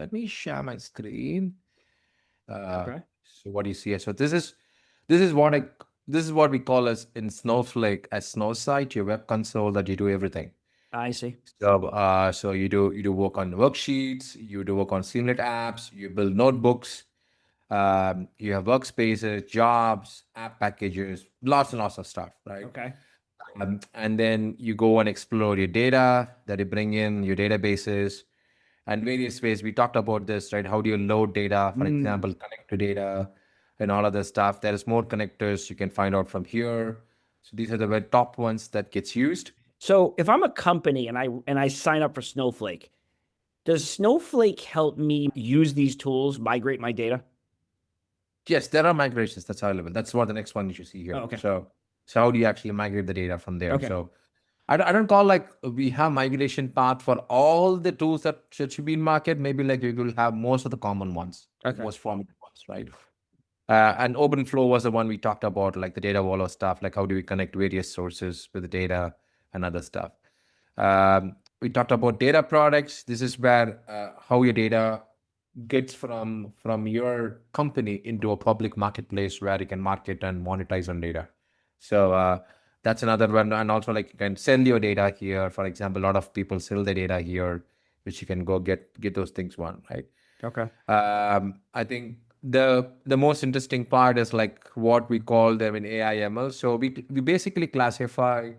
let me share my screen. Okay. So what do you see here? So this is what I this is what we call as in Snowflake as Snowsight, your web console that you do everything. I see. So you do work on worksheets, you do work on Streamlit apps, you build notebooks, you have workspaces, jobs, app packages, lots and lots of stuff, right? Okay. And then you go and explore your data that you bring in, your databases, and various ways. We talked about this, right? How do you load data, for example, connect to data, and all of this stuff. There is more connectors you can find out from here. So these are the very top ones that gets used. So if I'm a company and I sign up for Snowflake, does Snowflake help me use these tools, migrate my data? Yes, there are migrations that's available. That's what the next one you should see Oh, here. okay. So how do you actually migrate the data from there? Okay. So I don't call like we have migration path for all the tools that should be in market. Maybe like we will have most of the common ones, Okay. most prominent ones, right? And OpenFlow was the one we talked about, like the data wallet stuff, like how do we connect various sources with the data and other stuff. We talked about data products. This is where how your data gets from your company into a public marketplace where you can market and monetize on data. So that's another one. And also like you can sell your data here. For example, a lot of people sell their data here, which you can go get those things one, right? Okay. I think the most interesting part is like what we call them in AI ML. So we basically classify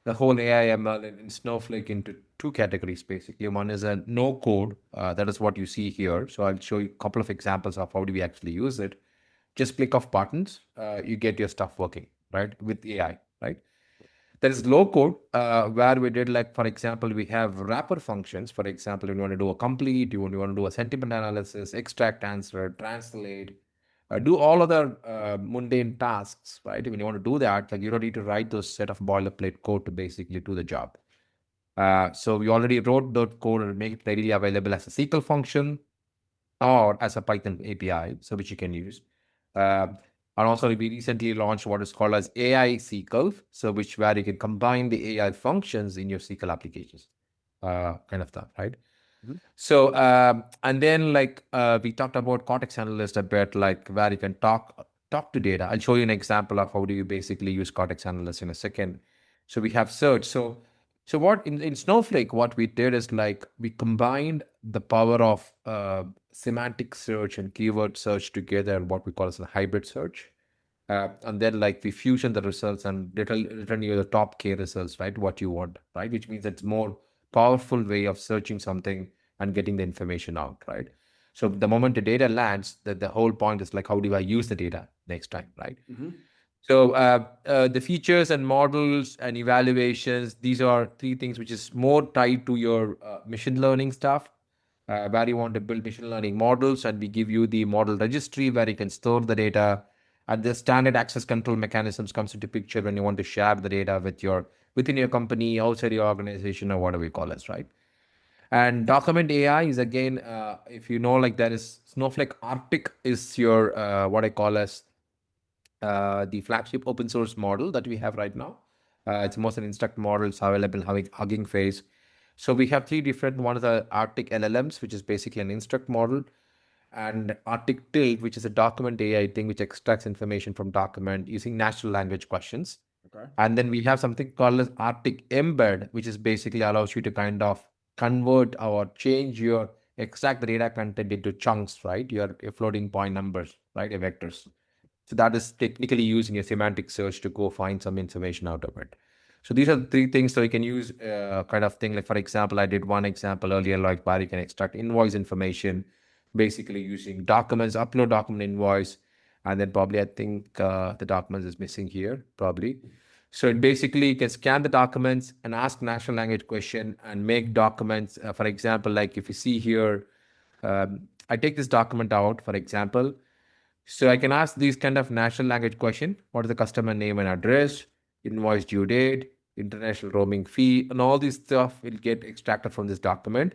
the whole AI ML in Snowflake into two categories basically. One is a no code. That is what you see here. So I'll show you a couple of examples of how do we actually use it. Just click of buttons, you get your stuff working, right? With AI, right? There is low code where we did like, for example, we have wrapper functions. For example, you want to do a complete, you want to do a sentiment analysis, extract answer, translate, do all other mundane tasks, right? When you want to do that, like you don't need to write those set of boilerplate code to basically do the job. So we already wrote that code and make it readily available as a SQL function or as a Python API, so which you can use. Um, and also, we recently launched what is called as AI SQL, so which where you can combine the AI functions in your SQL applications, kind of stuff, right? Mhm. So, and then like we talked about Cortex Analyst a bit, like where you can talk to data. I'll show you an example of how do you basically use Cortex Analyst in a second. So we have search. So what in Snowflake, what we did is like we combined the power of semantic search and keyword search together, in what we call as a hybrid search. And then like we fusion the results and return you the top K results, right? What you want, right? Which means it's more powerful way of searching something and getting the information out, right? So the moment the data lands, the whole point is like, how do I use the data next time, right? Mhm. So the features and models and evaluations, these are three things which is more tied to your machine learning stuff, where you want to build machine learning models, and we give you the model registry where you can store the data, and the standard access control mechanisms comes into picture when you want to share the data with your within your company, outside your organization, or whatever we call it, right? And document AI is again, if you know, like there is Snowflake Arctic is your what I call as the flagship open source model that we have right now. It's most an instruct models available having Hugging Face. So we have three different. One is the Arctic LLMs, which is basically an instruct model, and Arctic Tilt, which is a document AI thing which extracts information from document using natural language questions. Okay. And then we have something called as Arctic Embed, which is basically allows you to kind of convert or change your extract the data content into chunks, right? Your floating point numbers, right? Your vectors. So that is technically using a semantic search to go find some information out of it. So these are the three things. So you can use kind of thing. Like for example, I did one example earlier, like where you can extract invoice information, basically using documents, upload document invoice, and then probably I think the documents is missing here probably. So it basically can scan the documents and ask natural language question and make documents. For example, like if you see here, I take this document out, for example, so I can ask these kind of natural language question. What is the customer name and address, invoice due date, international roaming fee, and all this stuff will get extracted from this document.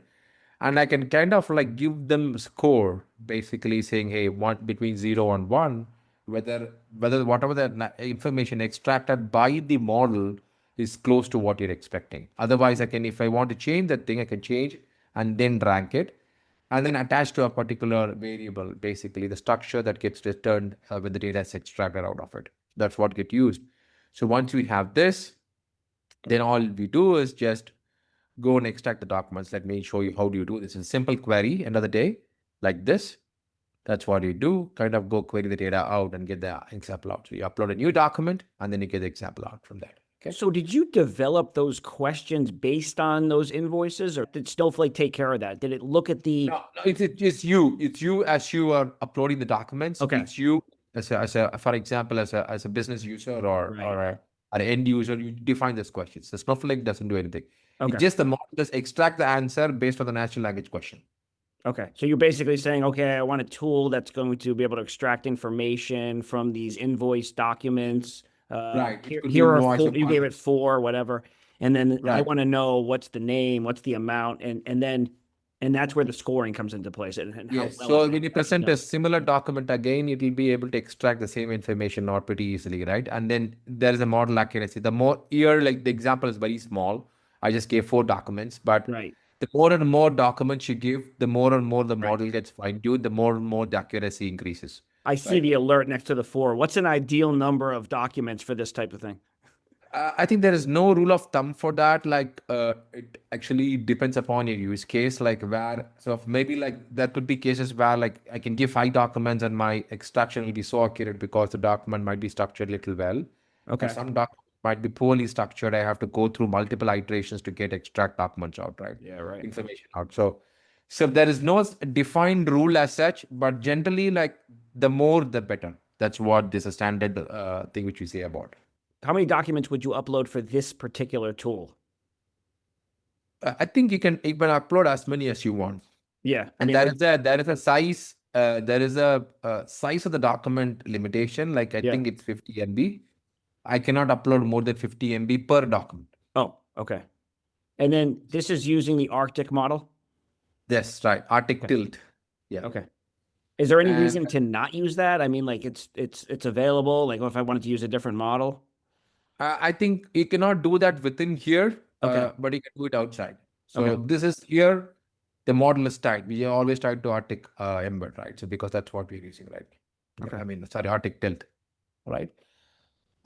And I can kind of like give them score, basically saying, hey, one between 0 and 1, whether whatever the information extracted by the model is close to what you're expecting. Otherwise, I can, if I want to change that thing, I can change and then rank it. and then attached to a particular variable, basically the structure that gets returned when the data is extracted out of it. That's what get used. So once we have this, then all we do is just go and extract the documents. Let me show you how do you do this. It's a simple query, end of the day, like this. That's what you do, kind of go query the data out and get the example out. So you upload a new document and then you get the example out from that. Okay. So did you develop those questions based on those invoices, or did Snowflake take care of that? Did it look at the... No, it's you. It's you as you are uploading the documents. Okay. It's you for example, as a business user or Right. an end user, you define these questions. The Snowflake doesn't do anything. Okay. It's just the model just extract the answer based on the natural language question. Okay. So you're basically saying, okay, I want a tool that's going to be able to extract information from these invoice documents. Right. It could be Here are invoice four, or you gave it 4, whatever. And then I Right. want to know what's the name, what's the amount, and that's where the scoring comes into place. And how Yes. well So it when you present a similar document again, it will be able to extract the same information out pretty easily, right? And then there is a model accuracy. The more here, like the example is very small. I just gave 4 documents, but Right. the more and more documents you give, the more and more the model gets fine-tuned, the more and more the accuracy increases. I see the alert next to the 4. What's an ideal number of documents for this type of thing? I think there is no rule of thumb for that. Like, it actually depends upon your use case. Like, maybe like there could be cases where like I can give 5 documents and my extraction will be so accurate because the document might be structured a little well. Okay. Some documents might be poorly structured. I have to go through multiple iterations to get extract documents out, right? Yeah, right. Information out. So there is no defined rule as such, but generally, like the more the better. That's what this is a standard thing which we say about. How many documents would you upload for this particular tool? I think you can upload as many as you want. Yeah. I And mean, there is a size size of the document limitation. Like I Yeah. think it's 50 MB. I cannot upload more than 50 MB per document. Oh, okay. And then this is using the Arctic model? Yes, right. Arctic tilt. Yeah. Okay. Is there any And reason to not use that? I mean, like it's available. Like if I wanted to use a different model? I think you cannot do that within here, Okay. but you can do it outside. So Okay. this is here, the model is tied. We are always tied to Arctic embed, right? So because that's what we're using, right? Okay. I mean, sorry, Arctic tilt, right?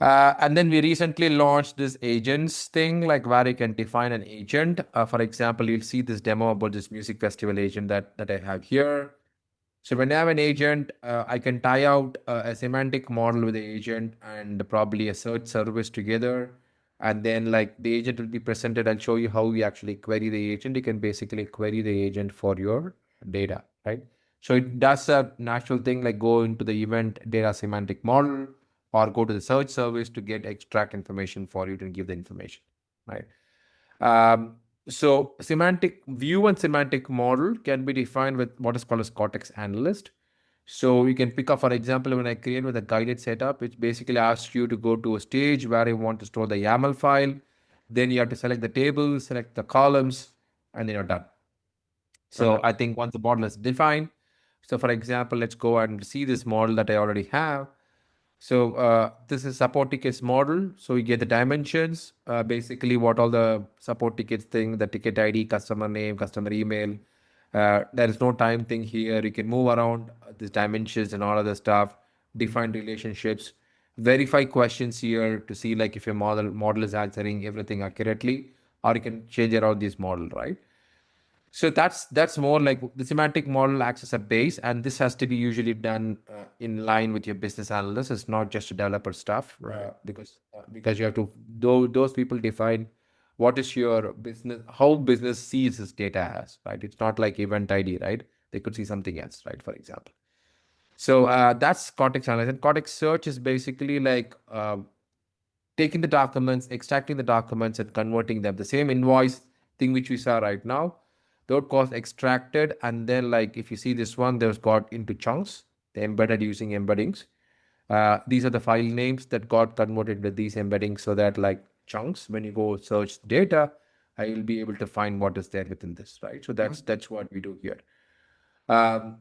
And then we recently launched this agents thing, like where you can define an agent. For example, you'll see this demo about this music festival agent that I have here. So when I have an agent, I can tie out a semantic model with the agent and probably a search service together. And then like the agent will be presented. I'll show you how we actually query the agent. You can basically query the agent for your data, right? So it does a natural thing like go into the event data semantic model or go to the search service to get extract information for you to give the information, right? So semantic view and semantic model can be defined with what is called as Cortex Analyst. So you can pick up, for example, when I create with a guided setup, it basically asks you to go to a stage where you want to store the YAML file. Then you have to select the tables, select the columns, and then you're done. So I think once the model is defined, so for example, let's go and see this model that I already have. So this is support tickets model. So we get the dimensions, basically what all the support tickets thing, the ticket ID, customer name, customer email. There is no time thing here. You can move around these dimensions and all other stuff, define relationships, verify questions here to see like if your model is answering everything accurately, or you can change around this model, right? So that's more like the semantic model acts as a base, and this has to be usually done in line with your business analyst. It's not just developer stuff, Right. because you have to those people define what is your business, how business sees this data as, right? It's not like event ID, right? They could see something else, right? For example. So that's Cortex Analyst. And Cortex Search is basically like taking the documents, extracting the documents, and converting them. The same invoice thing which we saw right now, that was extracted, and then like if you see this one, there's got into chunks. They embedded using embeddings. These are the file names that got converted with these embeddings, so that like chunks, when you go search data, I will be able to find what is there within this, right? So that's what we do here. Um,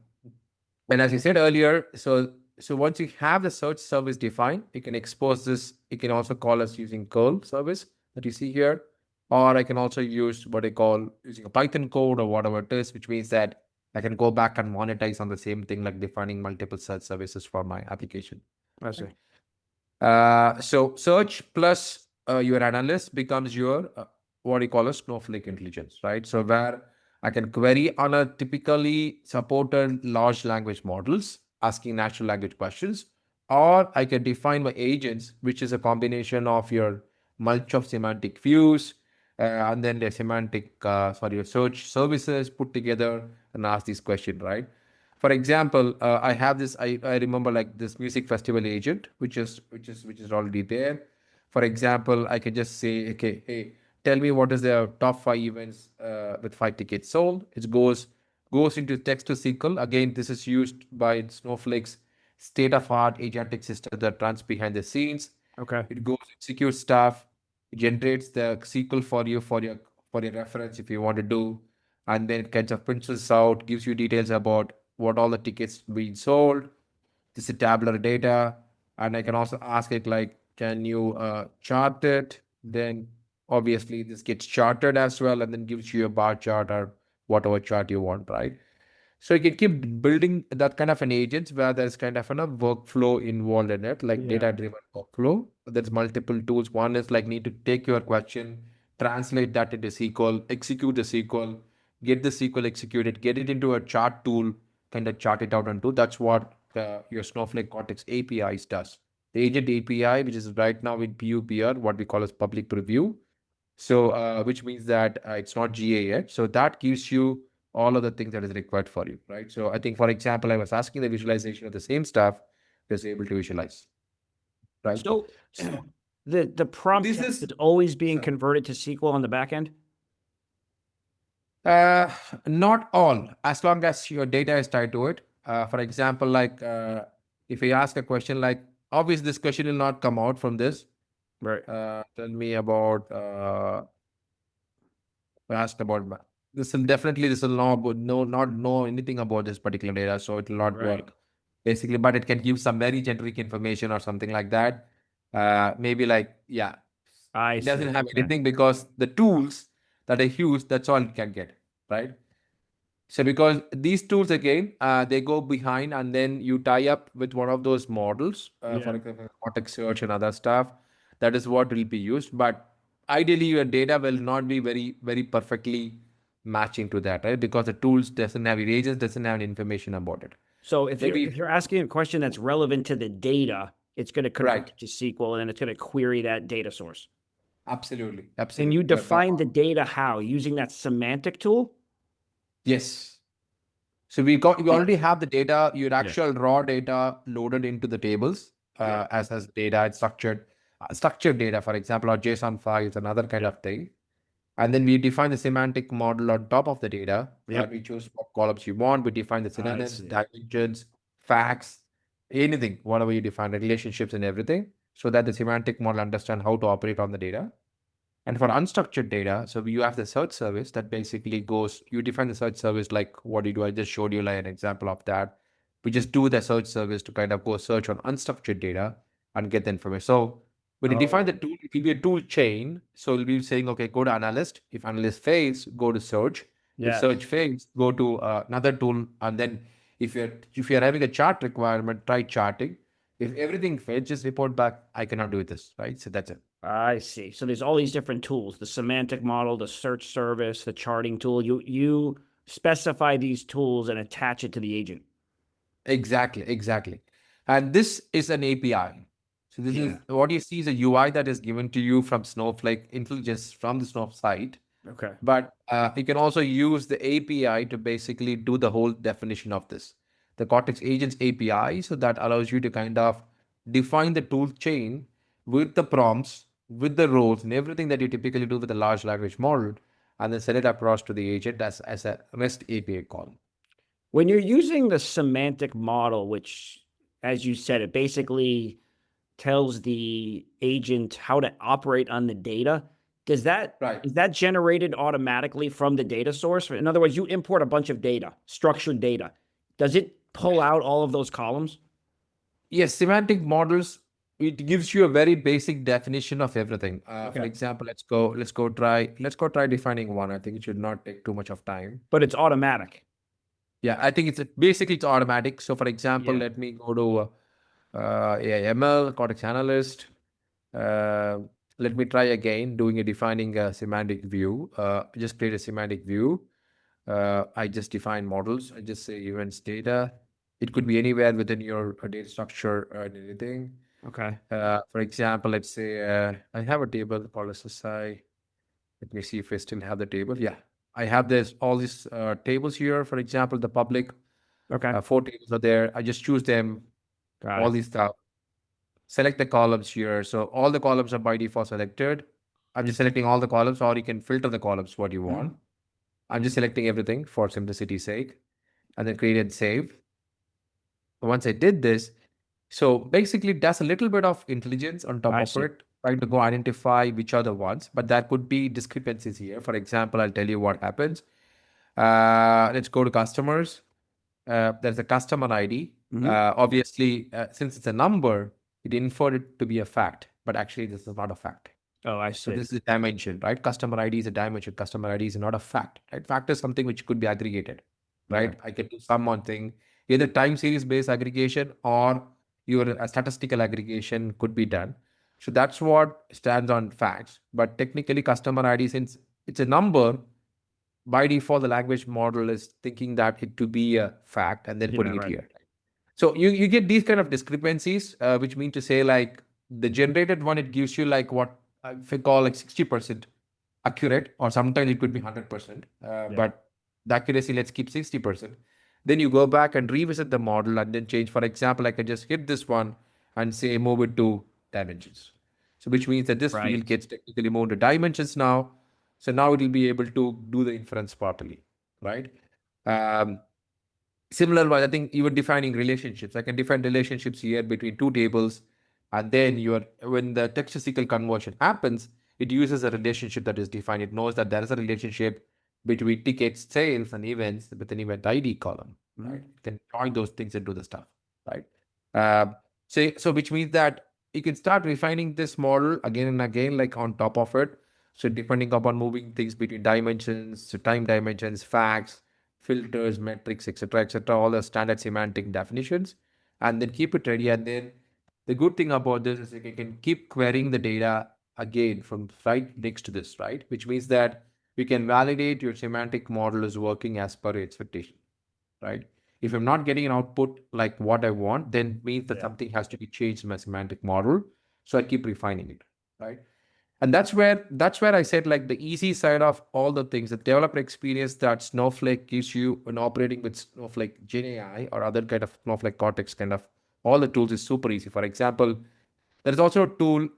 and as you said earlier, so once you have the search service defined, you can expose this. You can also call us using curl service that you see here, or I can also use what I call using a Python code or whatever it is, which means that I can go back and monetize on the same thing, like defining multiple search services for my application. I see. So search plus your analyst becomes your what you call a Snowflake intelligence, right? So where I can query on a typically supported large language models, asking natural language questions, or I can define my agents, which is a combination of your mulch of semantic views and then the your search services put together and ask this question, right? For example, I have this. I remember like this music festival agent, which is already there. For example, I can just say, okay, hey, tell me what is the top 5 events with 5 tickets sold. It goes into text to SQL. Again, this is used by Snowflake's state-of-art agentic system that runs behind the scenes. Okay. It goes execute stuff, it generates the SQL for you for your reference if you want to do, and then it kind of prints this out, gives you details about what all the tickets being sold. This is tabular data, and I can also ask it like, can you chart it? Then obviously this gets charted as well, and then gives you a bar chart or whatever chart you want, right? So you can keep building that kind of an agents where there's kind of a workflow involved in it, like Yeah. data-driven workflow. There's multiple tools. One is like need to take your question, translate that into SQL, execute the SQL, get the SQL executed, get it into a chart tool, kind of chart it out and do. That's what your Snowflake Cortex APIs does. The agent API, which is right now in PUPR, what we call as public preview. So, which means that it's not GA yet. So that gives you all of the things that is required for you, right? So I think, for example, I was asking the visualization of the same stuff, it was able to visualize, right? So So the prompt this text is is always being sorry. converted to SQL on the back end? Uh, Not all, as long as your data is tied to it. For example, like if you ask a question like, obviously this question will not come out from this. Right. Tell me about asked about this will not not know anything about this particular data, so it will not Right. work basically, but it can give some very generic information or something like that. Maybe like, yeah, I it see. doesn't have Okay. anything because the tools that I use, that's all it can get, right? So because these tools again, they go behind and then you tie up with one of those models, Yeah. for example, Cortex Search and other stuff. That is what will be used. But ideally, your data will not be very, very perfectly matching to that, right? Because the tools doesn't have reagents, doesn't have any information about it. So if Maybe you're asking a question that's relevant to the data, it's going to convert right. it to SQL and then it's going to query that data source. Absolutely, And you absolutely. define the data how? Using that semantic tool? Yes. So we already have the data, your Yeah. actual raw data loaded into the tables Yeah. as data, it's structured data, for example, or JSON files, another kind Yeah. of thing. And then we define the semantic model on top of the data, Yep. and we choose what columns you want. We define the I synonyms, see. dimensions, facts, anything, whatever you define, the relationships and everything, so that the semantic model understand how to operate on the data. And for unstructured data, so you have the search service that basically goes, you define the search service like what do you do? I just showed you like an example of that. We just do the search service to kind of go search on unstructured data and get the information. So when you define the Oh, tool, it will be a tool chain. So it'll be saying, okay, go to analyst. If analyst fails, go to search. If yes. search fails, go to another tool. And then if you're having a chart requirement, try charting. If everything fails, just report back, I cannot do this, right? So that's it. I see. So there's all these different tools, the semantic model, the search service, the charting tool. You specify these tools and attach it to the agent. Exactly, exactly. And this is an API. So this is Yeah. what you see is a UI that is given to you from Snowflake intelligence from the Snowsight. Okay. But you can also use the API to basically do the whole definition of this. The Cortex Agents API, so that allows you to kind of define the tool chain with the prompts, with the roles, and everything that you typically do with a large language model, and then send it across to the agent as a REST API call. When you're using the semantic model, which, as you said, it basically tells the agent how to operate on the data, does that Right. is that generated automatically from the data source? In other words, you import a bunch of data, structured data. Does it pull out all of those columns? Yes, semantic models, it gives you a very basic definition of everything. For Okay. example, let's go try defining one. I think it should not take too much of time. But it's automatic. Yeah, I think basically it's automatic. So for example, Yeah. let me go to AI/ML, Cortex Analyst. Uh, Let me try again doing defining a semantic view. Just create a semantic view. I just define models. I just say events data. It could be anywhere within your data structure or anything. Okay. For example, let's say I have a table called SSI. Let me see if I still have the table. Yeah, I have this all these tables here. For example, the public Okay. 4 tables are there. I just choose them, Got all it. these stuff. Select the columns here. So all the columns are by default selected. I'm just selecting all the columns, or you can filter the columns what you want. I'm just selecting everything for simplicity's sake, and then create and save. Once I did this, so basically it does a little bit of intelligence on top I of see. it, trying to go identify which are the ones, but there could be discrepancies here. For example, I'll tell you what happens. Let's go to customers. There's a customer ID. Obviously, since it's a number, it inferred it to be a fact, but actually this is not a fact. Oh, I So see. this is a dimension, right? Customer ID is a dimension. Customer ID is not a fact, right? Fact is something which could be aggregated, Okay. right? I can do some one thing, either time series based aggregation or your statistical aggregation could be done. So that's what stands on facts. But technically, customer ID, since it's a number, by default, the language model is thinking that it to be a fact and then Yeah, putting it right. here. So you get these kind of discrepancies, which mean to say like the generated one, it gives you like what if I call like 60% accurate, or sometimes it could be 100%. Yeah. But the accuracy, let's keep 60%. Then you go back and revisit the model and then change. For example, I can just hit this one and say move it to dimensions. So which means that this Right. field gets technically moved to dimensions now. So now it will be able to do the inference properly, right? Um, Similar wise, I think you were defining relationships. I can define relationships here between two tables, and then when the text to SQL conversion happens, it uses a relationship that is defined. It knows that there is a relationship between tickets, sales, and events with an event ID column, right? You can join those things into the stuff, right? So which means that you can start refining this model again and again, like on top of it. So depending upon moving things between dimensions, so time dimensions, facts, filters, metrics, etc., all the standard semantic definitions, and then keep it ready. And then the good thing about this is you can keep querying the data again from right next to this, right? Which means that we can validate your semantic model is working as per your expectation, right? If I'm not getting an output like what I want, then means that Yeah. something has to be changed in my semantic model. So I keep refining it, right? And that's where I said like the easy side of all the things, the developer experience that Snowflake gives you when operating with Snowflake GenAI or other kind of Snowflake Cortex kind of all the tools is super easy. For example, there is also a tool,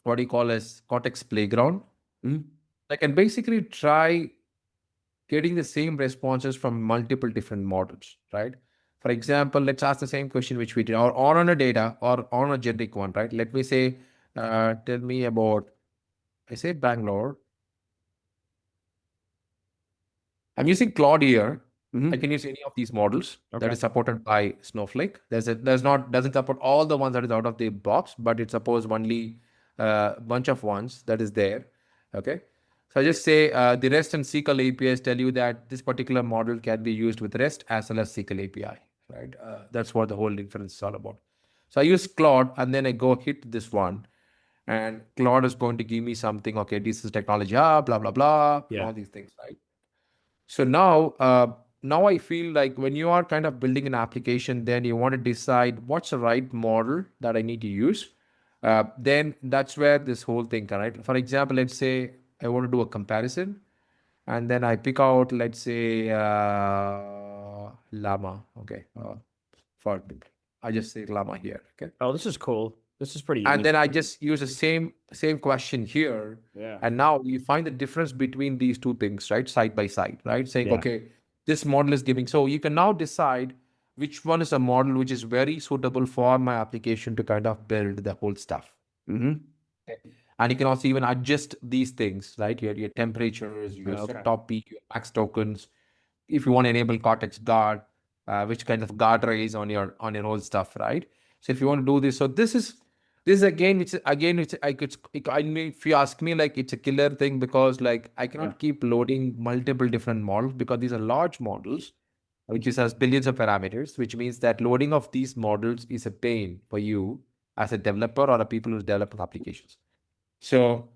what do you call as Cortex Playground. I can basically try getting the same responses from multiple different models, right? For example, let's ask the same question which we did, or on a data or on a generic one, right? Let me say, tell me about, I say Bangalore. I'm using Claude here. I can use any of these models that Okay. is supported by Snowflake. Doesn't support all the ones that is out of the box, but it supports only a bunch of ones that is there. Okay. So I just say the REST and SQL APIs tell you that this particular model can be used with REST as well as SQL API, right? That's what the whole inference is all about. So I use Claude and then I go hit this one, and Claude is going to give me something. Okay, this is technology, blah blah blah, and Yeah. all these things, right? So now I feel like when you are kind of building an application, then you want to decide what's the right model that I need to use. Then that's where this whole thing, right? For example, let's say I want to do a comparison, and then I pick out, let's say, llama. Okay, for I just say llama here. Okay, Oh, this is cool. This is pretty and unique. then I just use the same question here, Yeah. and now you find the difference between these two things, right, side by side, right? Saying, Yeah. okay, this model is giving. So you can now decide which one is a model which is very suitable for my application to kind of build the whole stuff. Okay. And you can also even adjust these things, right? Your temperatures, your Okay. set top peak, your max tokens. If you want to enable Cortex Guard, which kind of guard raise on your whole stuff, right? So if you want to do this, so this is again, which I could, I mean, if you ask me, like it's a killer thing because like I Yeah. cannot keep loading multiple different models because these are large models. which is has billions of parameters, which means that loading of these models is a pain for you as a developer or the people who develop applications. So,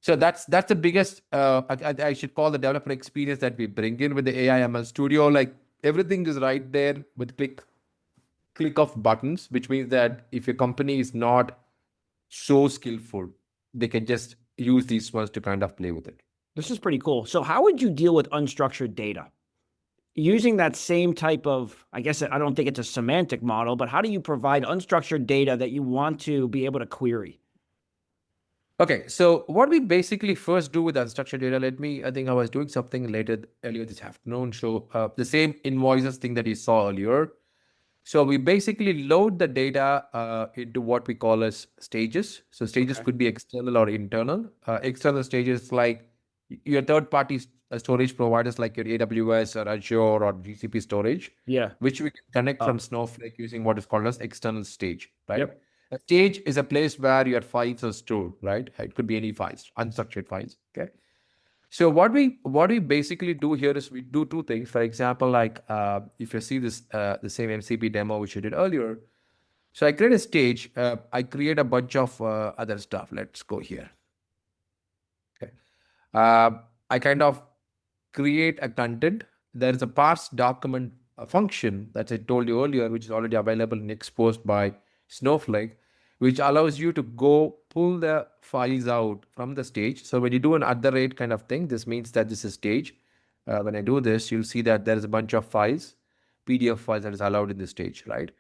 so that's the biggest. I should call the developer experience that we bring in with the AI ML Studio. Like everything is right there with click of buttons, which means that if your company is not so skillful, they can just use these ones to kind of play with it. This is pretty cool. So how would you deal with unstructured data? Using that same type of, I guess I don't think it's a semantic model, but how do you provide unstructured data that you want to be able to query? Okay, so what we basically first do with unstructured data, I think I was doing something earlier this afternoon. So the same invoices thing that you saw earlier. So we basically load the data into what we call as stages. So stages Okay. could be external or internal. External stages like your third-party storage providers like your AWS or Azure or GCP storage, Yeah. which we can connect Oh, from Snowflake using what is called as external stage, right? yep. A stage is a place where your files are stored, right? It could be any files, unstructured files. Okay. So what we basically do here is we do two things. For example, like if you see this the same MCP demo which you did earlier. So I create a stage. I create a bunch of other stuff. Let's go here. Okay. Uh, I kind of create a content. There is a parse document function that I told you earlier, which is already available and exposed by Snowflake, which allows you to go pull the files out from the stage. So when you do an at the rate kind of thing, this means that this is stage. When I do this, you'll see that there is a bunch of files, PDF files that is allowed in the stage, right?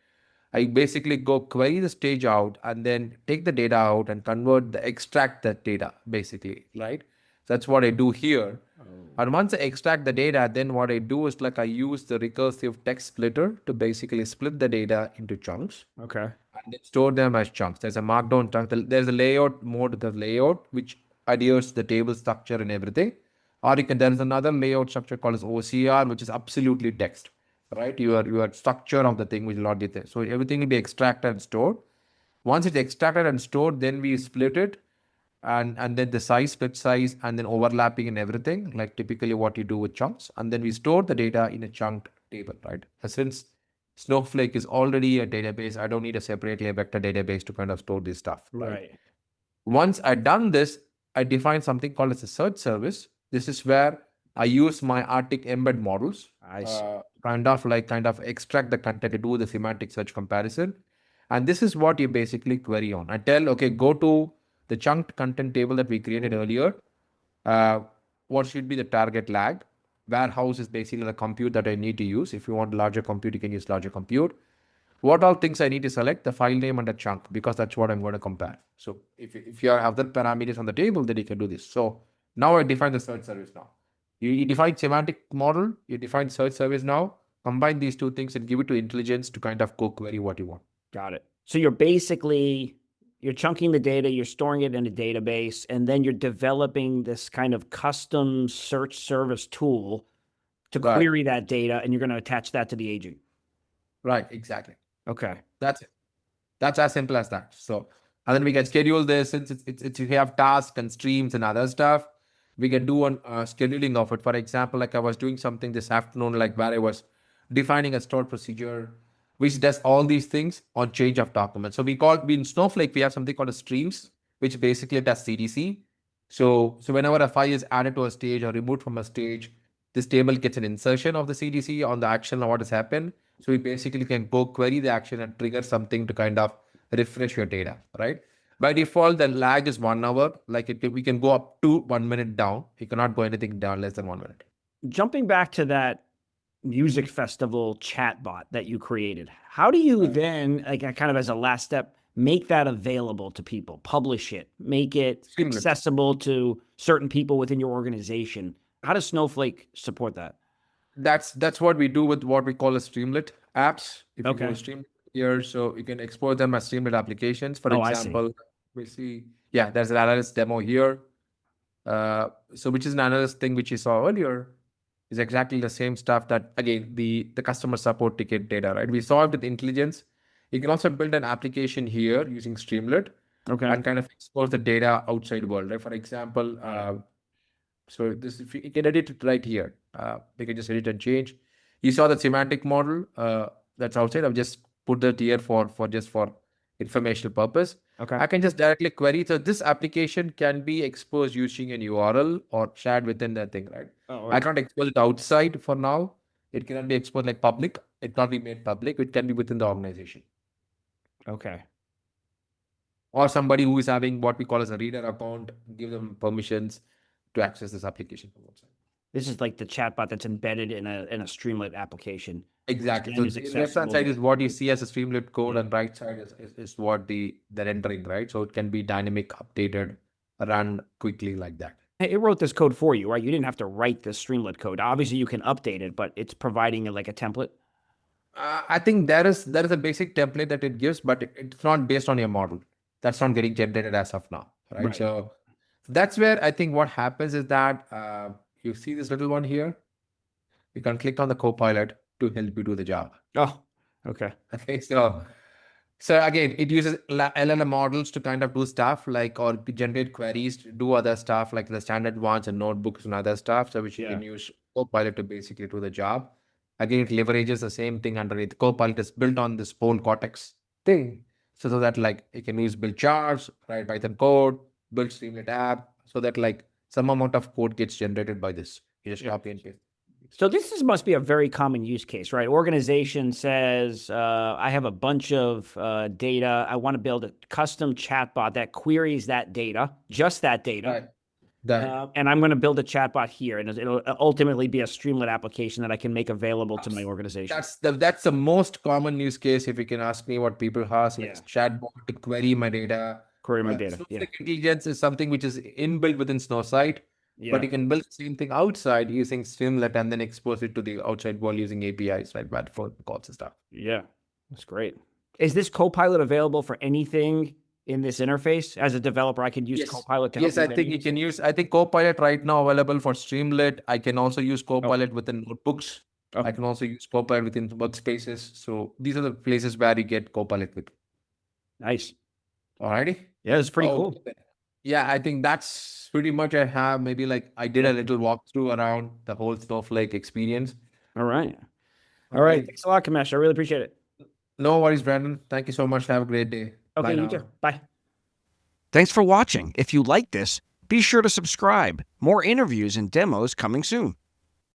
I basically go query the stage out and then take the data out and extract that data basically, right? That's what I do here. Oh, And once I extract the data, then what I do is like I use the recursive text splitter to basically split the data into chunks okay. and then store them as chunks. There's a markdown chunk. There's a layout mode, the layout, which adheres to the table structure and everything. Or there is another layout structure called as OCR, which is absolutely text, right? Your structure of the thing will not be there. So everything will be extracted and stored. Once it's extracted and stored, then we split it and then the split size, and then overlapping and everything, like typically what you do with chunks. And then we store the data in a chunked table, right? Since Snowflake is already a database, I don't need a separately a vector database to kind of store this stuff, right? Right. Once I've done this, I define something called as a search service. This is where I use my Arctic embed models, I see. kind of extract the content to do the semantic search comparison. And this is what you basically query on. I tell, okay, go to the chunked content table that we created earlier. Uh, what should be the target lag? Warehouse is basically the compute that I need to use. If you want larger compute, you can use larger compute. What all things I need to select? The file name and the chunk, because that's what I'm going to compare. So if you have other parameters on the table, then you can do this. So now I define the search service now. You define semantic model, you define search service now, combine these two things and give it to intelligence to kind of go query what you want. Got it. So you're chunking the data, you're storing it in a database, and then you're developing this kind of custom search service tool to Right, query that data, and you're going to attach that to the agent. right, exactly. Okay. That's it. That's as simple as that. So, and then we can schedule this since it's we have tasks and streams and other stuff. We can do on scheduling of it. For example, like I was doing something this afternoon, like where I was defining a stored procedure, which does all these things on change of documents. So we in Snowflake we have something called a streams, which basically does CDC. So whenever a file is added to a stage or removed from a stage, this table gets an insertion of the CDC on the action of what has happened. So we basically can go query the action and trigger something to kind of refresh your data, right? By default, the lag is 1 hour. We can go up to 1 minute down. You cannot go anything down less than 1 minute. Jumping back to that music festival chatbot that you created, how do you then, like kind of as a last step, make that available to people, publish it, make it Streamlit. accessible to certain people within your organization? How does Snowflake support that? That's what we do with what we call a Streamlit apps. If you go to Okay. Stream here, so you can export them as Streamlit applications. For Oh, I see. example, we see, yeah, there's an analyst demo here. So which is an analyst thing which you saw earlier is exactly the same stuff that again the customer support ticket data, right? We saw it with intelligence. You can also build an application here using Streamlit Okay. and kind of expose the data outside world, right? For example, Got it. so this if you can edit it right here. We can just edit and change. You saw the semantic model that's outside. I've just put that here for informational purpose. Okay. I can just directly query. So this application can be exposed using an URL or shared within that thing, right? Oh, I okay. can't expose it outside for now. It cannot be exposed like public. It can't be made public. It can be within the organization. Okay. Or somebody who is having what we call as a reader account, give them permissions to access this application from outside. This is like the chatbot that's embedded in a Streamlit application. Exactly. Then So is the left hand side accessible. is what you see as a Streamlit code, Yeah. and right side is what they're entering, right? So it can be dynamic, updated, run quickly like that. It wrote this code for you, right? You didn't have to write this Streamlit code. Obviously, you can update it, but it's providing like a template. I think there is a basic template that it gives, but it's not based on your model. That's not getting generated as of now, right? Right. So that's where I think what happens is that you see this little one here. You can click on the Copilot to help you do the job. Oh, okay. Okay, so again, it uses LLM models to kind of do stuff like or to generate queries, to do other stuff like the standard ones and notebooks and other stuff. So which you can use Copilot to basically do the job. Again, it leverages the same thing underneath. Copilot is built on this whole Cortex thing. So that like it can use build charts, write Python code, build Streamlit app, so that like some amount of code gets generated by this. You just copy and paste. So this must be a very common use case, right? Organization says, I have a bunch of data. I want to build a custom chatbot that queries that data, just that data. Right. And I'm going to build a chatbot here, and it'll ultimately be a Streamlit application that I can make available to my organization. That's the most common use case. If you can ask me what people ask, like chatbot to query my data. Query my data. Snowflake intelligence is something which is inbuilt within Snowsight. But you can build the same thing outside using Streamlet and then expose it to the outside world using APIs, right? But for calls and stuff. Yeah, that's great. Is this Copilot available for anything in this interface? As a developer, I could use Copilot to help. Yes, I think you can use. I think Copilot right now available for Streamlit. I can also use Copilot within notebooks. I can also use Copilot within workspaces. So these are the places where you get Copilot with. Nice. Alrighty. Yeah, it's pretty cool. Yeah, I think that's pretty much I have. Maybe like I did a little walkthrough around the whole Snowflake experience. All right. All right. Thanks a lot, Kamesh. I really appreciate it. No worries, Brandon. Thank you so much. Have a great day. Okay, you too. Bye. Thanks for watching. If you like this, be sure to subscribe. More interviews and demos coming soon.